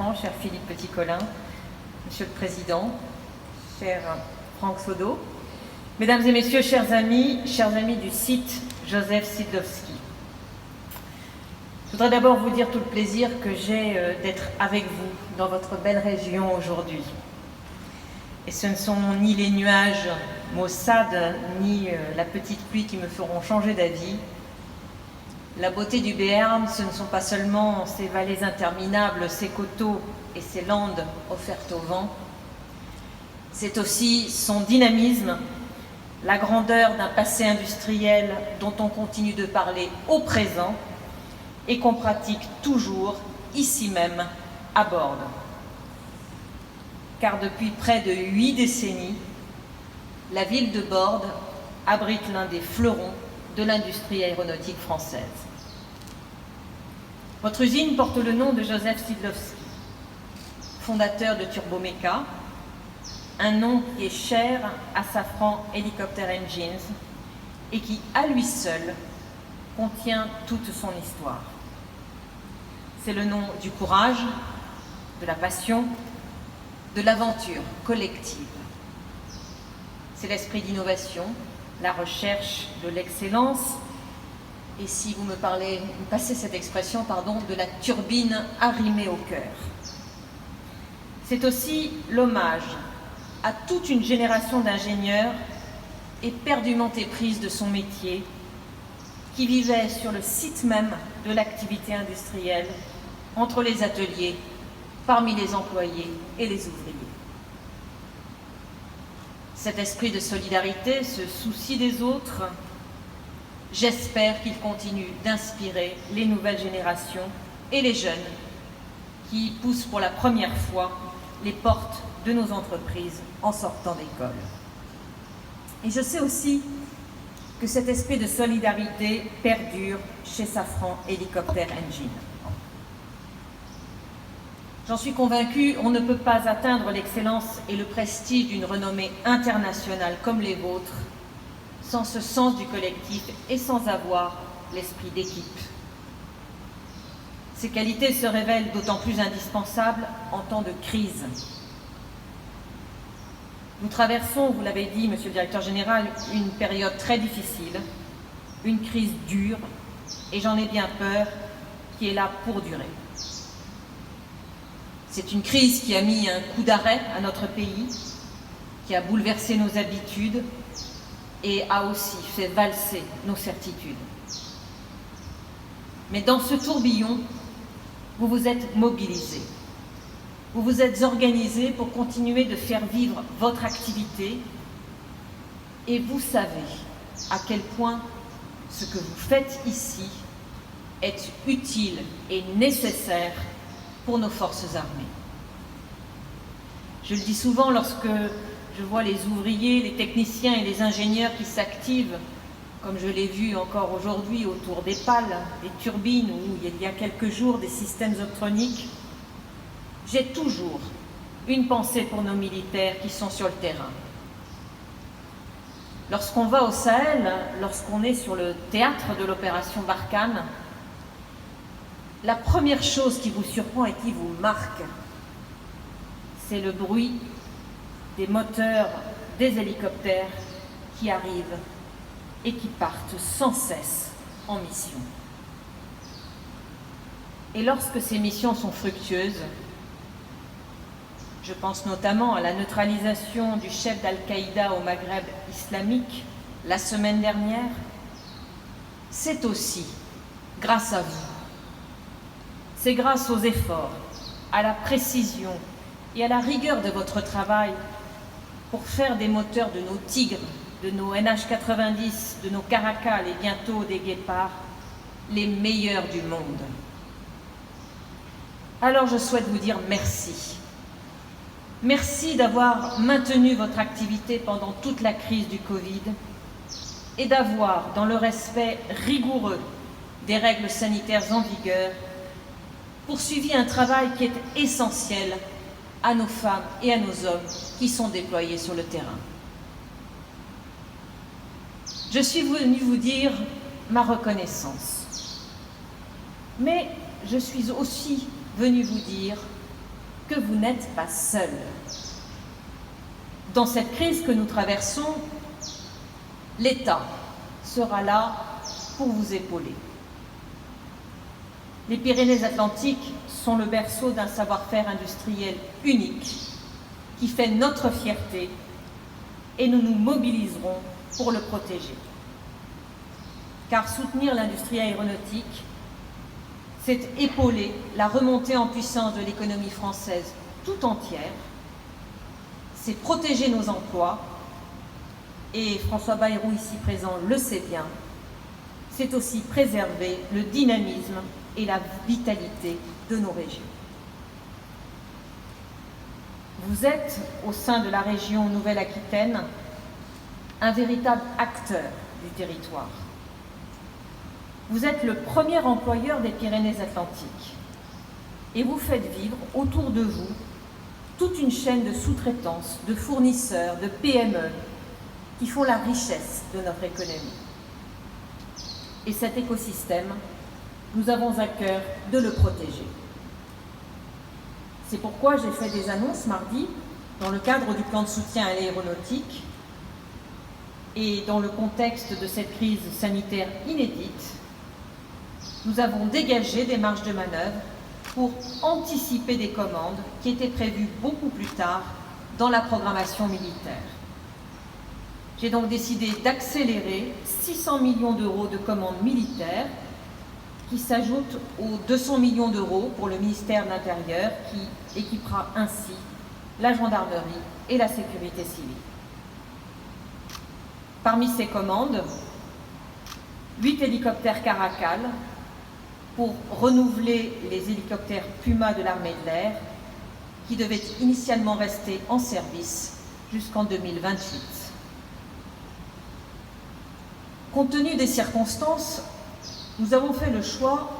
Safran, cher Philippe Petit-Colin, Monsieur le Président, cher Franck Saudeau, Mesdames et Messieurs, chers amis du site Joseph Siedlowski. Je voudrais d'abord vous dire tout le plaisir que j'ai d'être avec vous dans votre belle région aujourd'hui. Et ce ne sont ni les nuages maussades, ni la petite pluie qui me feront changer d'avis. La beauté du Béarn, ce ne sont pas seulement ces vallées interminables, ces coteaux et ces landes offertes au vent. C'est aussi son dynamisme, la grandeur d'un passé industriel dont on continue de parler au présent et qu'on pratique toujours, ici même, à Bordes. Car depuis près de 8 décennies, la ville de Bordes abrite l'un des fleurons de l'industrie aéronautique française. Votre usine porte le nom de Joseph Siedlowski, fondateur de Turbomeca, un nom qui est cher à Safran Helicopter Engines et qui, à lui seul, contient toute son histoire. C'est le nom du courage, de la passion, de l'aventure collective. C'est l'esprit d'innovation, la recherche de l'excellence, et si vous me passez cette expression, de la turbine arrimée au cœur. C'est aussi l'hommage à toute une génération d'ingénieurs éperdument éprise de son métier, qui vivaient sur le site même de l'activité industrielle, entre les ateliers, parmi les employés et les ouvriers. Cet esprit de solidarité, ce souci des autres, j'espère qu'il continue d'inspirer les nouvelles générations et les jeunes qui poussent pour la première fois les portes de nos entreprises en sortant d'école. Et je sais aussi que cet esprit de solidarité perdure chez Safran Helicopter Engines. J'en suis convaincue, on ne peut pas atteindre l'excellence et le prestige d'une renommée internationale comme les vôtres sans ce sens du collectif et sans avoir l'esprit d'équipe. Ces qualités se révèlent d'autant plus indispensables en temps de crise. Nous traversons, vous l'avez dit, Monsieur le Directeur Général, une période très difficile, une crise dure, et j'en ai bien peur, qui est là pour durer. C'est une crise qui a mis un coup d'arrêt à notre pays, qui a bouleversé nos habitudes et a aussi fait valser nos certitudes. Mais dans ce tourbillon, vous vous êtes mobilisés. Vous vous êtes organisés pour continuer de faire vivre votre activité et vous savez à quel point ce que vous faites ici est utile et nécessaire pour nos forces armées. Je le dis souvent lorsque je vois les ouvriers, les techniciens et les ingénieurs qui s'activent, comme je l'ai vu encore aujourd'hui autour des pales, des turbines ou il y a quelques jours des systèmes optroniques, j'ai toujours une pensée pour nos militaires qui sont sur le terrain. Lorsqu'on va au Sahel, lorsqu'on est sur le théâtre de l'opération Barkhane, la première chose qui vous surprend et qui vous marque, c'est le bruit des moteurs des hélicoptères qui arrivent et qui partent sans cesse en mission. Et lorsque ces missions sont fructueuses, je pense notamment à la neutralisation du chef d'Al-Qaïda au Maghreb islamique la semaine dernière, c'est aussi grâce à vous. C'est grâce aux efforts, à la précision et à la rigueur de votre travail pour faire des moteurs de nos Tigres, de nos NH90, de nos Caracal et bientôt des Guépards, les meilleurs du monde. Alors je souhaite vous dire merci. Merci d'avoir maintenu votre activité pendant toute la crise du Covid et d'avoir, dans le respect rigoureux des règles sanitaires en vigueur, poursuivi un travail qui est essentiel à nos femmes et à nos hommes qui sont déployés sur le terrain. Je suis venue vous dire ma reconnaissance, mais je suis aussi venue vous dire que vous n'êtes pas seul. Dans cette crise que nous traversons, l'État sera là pour vous épauler. Les Pyrénées-Atlantiques sont le berceau d'un savoir-faire industriel unique qui fait notre fierté et nous nous mobiliserons pour le protéger. Car soutenir l'industrie aéronautique, c'est épauler la remontée en puissance de l'économie française tout entière, c'est protéger nos emplois, et François Bayrou, ici présent, le sait bien, c'est aussi préserver le dynamisme et la vitalité de nos régions. Vous êtes, au sein de la région Nouvelle-Aquitaine, un véritable acteur du territoire. Vous êtes le premier employeur des Pyrénées-Atlantiques et vous faites vivre autour de vous toute une chaîne de sous-traitance, de fournisseurs, de PME qui font la richesse de notre économie. Et cet écosystème, nous avons à cœur de le protéger. C'est pourquoi j'ai fait des annonces mardi dans le cadre du plan de soutien à l'aéronautique et dans le contexte de cette crise sanitaire inédite. Nous avons dégagé des marges de manœuvre pour anticiper des commandes qui étaient prévues beaucoup plus tard dans la programmation militaire. J'ai donc décidé d'accélérer 600 millions d'euros de commandes militaires qui s'ajoutent aux 200 millions d'euros pour le ministère de l'Intérieur qui équipera ainsi la gendarmerie et la sécurité civile. Parmi ces commandes, 8 hélicoptères Caracal pour renouveler les hélicoptères Puma de l'armée de l'air qui devaient initialement rester en service jusqu'en 2028. Compte tenu des circonstances, nous avons fait le choix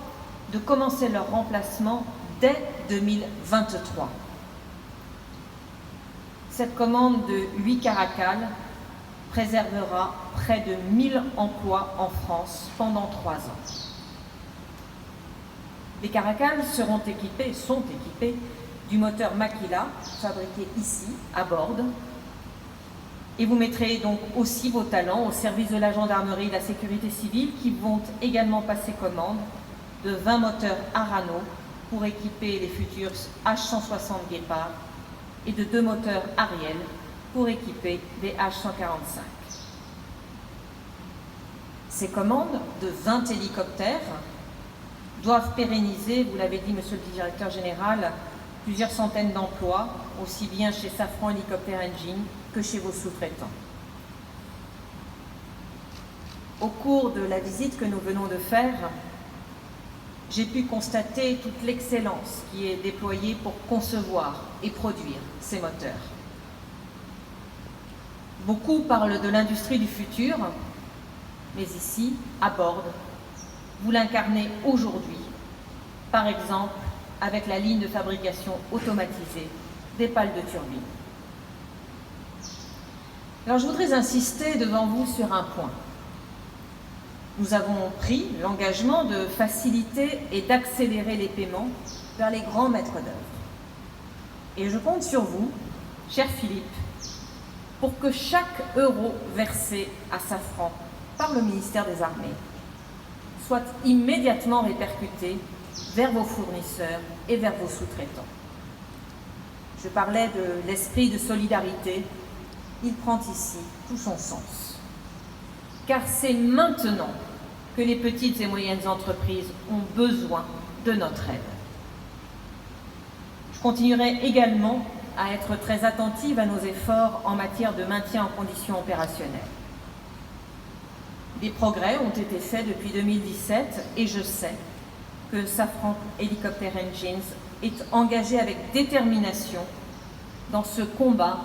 de commencer leur remplacement dès 2023. Cette commande de 8 Caracal préservera près de 1000 emplois en France pendant 3 ans. Les Caracal sont équipés du moteur Makila, fabriqué ici, à Bordes. Et vous mettrez donc aussi vos talents au service de la gendarmerie et de la sécurité civile qui vont également passer commande de 20 moteurs Arano pour équiper les futurs H160 Guépard et de 2 moteurs Ariel pour équiper des H145. Ces commandes de 20 hélicoptères doivent pérenniser, vous l'avez dit, Monsieur le Directeur Général, plusieurs centaines d'emplois, aussi bien chez Safran Helicopter Engine que chez vos sous-traitants. Au cours de la visite que nous venons de faire, j'ai pu constater toute l'excellence qui est déployée pour concevoir et produire ces moteurs. Beaucoup parlent de l'industrie du futur, mais ici, à Bordes, vous l'incarnez aujourd'hui, par exemple avec la ligne de fabrication automatisée des pales de turbine. Alors je voudrais insister devant vous sur un point. Nous avons pris l'engagement de faciliter et d'accélérer les paiements vers les grands maîtres d'œuvre. Et je compte sur vous, cher Philippe, pour que chaque euro versé à Safran par le ministère des Armées soit immédiatement répercuté vers vos fournisseurs et vers vos sous-traitants. Je parlais de l'esprit de solidarité, il prend ici tout son sens. Car c'est maintenant que les petites et moyennes entreprises ont besoin de notre aide. Je continuerai également à être très attentive à nos efforts en matière de maintien en conditions opérationnelles. Des progrès ont été faits depuis 2017 et je sais que Safran Helicopter Engines est engagé avec détermination dans ce combat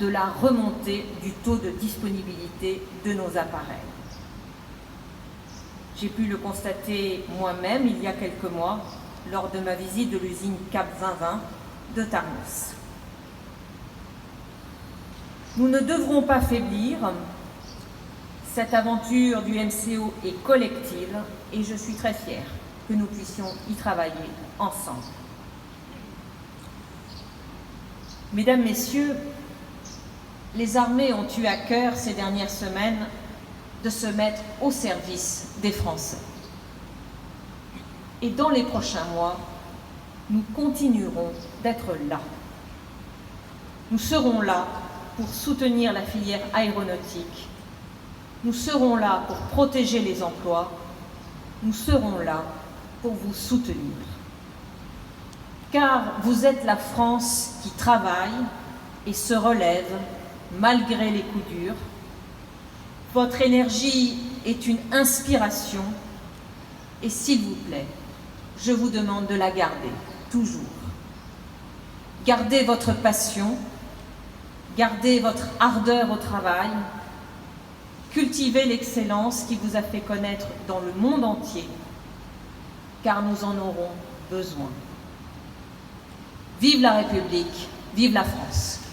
de la remontée du taux de disponibilité de nos appareils. J'ai pu le constater moi-même il y a quelques mois lors de ma visite de l'usine CAP 2020 de Tarnos. Nous ne devrons pas faiblir. Cette aventure du MCO est collective et je suis très fière que nous puissions y travailler ensemble. Mesdames, Messieurs, les armées ont eu à cœur ces dernières semaines de se mettre au service des Français. Et dans les prochains mois, nous continuerons d'être là. Nous serons là pour soutenir la filière aéronautique. Nous serons là pour protéger les emplois. Nous serons là pour vous soutenir. Car vous êtes la France qui travaille et se relève malgré les coups durs. Votre énergie est une inspiration et s'il vous plaît, je vous demande de la garder, toujours. Gardez votre passion, gardez votre ardeur au travail, cultivez l'excellence qui vous a fait connaître dans le monde entier, car nous en aurons besoin. Vive la République, vive la France!